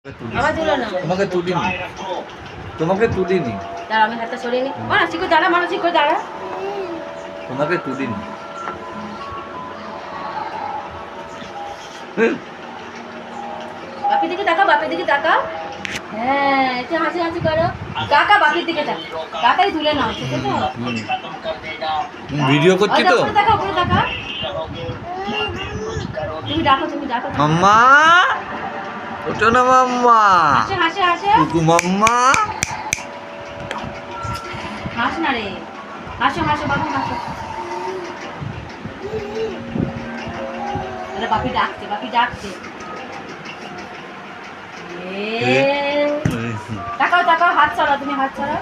আমার তুলো না, তোমাকে তুলিনি, তোমাকে তুলিনি, দাঁড়া আমি হাতটা সরিয়ে নি। মানসিক করে দাঁড়া, মানসিক করে দাঁড়া। তোমাকে তুলিনি। বাপের দিকে তাকাও, বাপের দিকে তাকাও। হ্যাঁ, একটু হাসি হাসি করো। কাকা বাপের দিকে তাকাও, কাকাই তুলে নাও, ঠিক আছে? ভিডিও করছি তো। উপরে তাকাও, উপরে তাকাও। তুমি ডাকো, তুমি ডাকো। মাম্মা, ওঠো না মাম্মা। হাসে হাসে হাসে। কুকু মাম্মা। হাস না রে, হাসো হাসো বাবু, হাসো। আরে বাপি ডাকছে, বাপি ডাকছে। তাকাও তাকাও, হাত ছাড়াও, তুমি হাত ছাড়াও।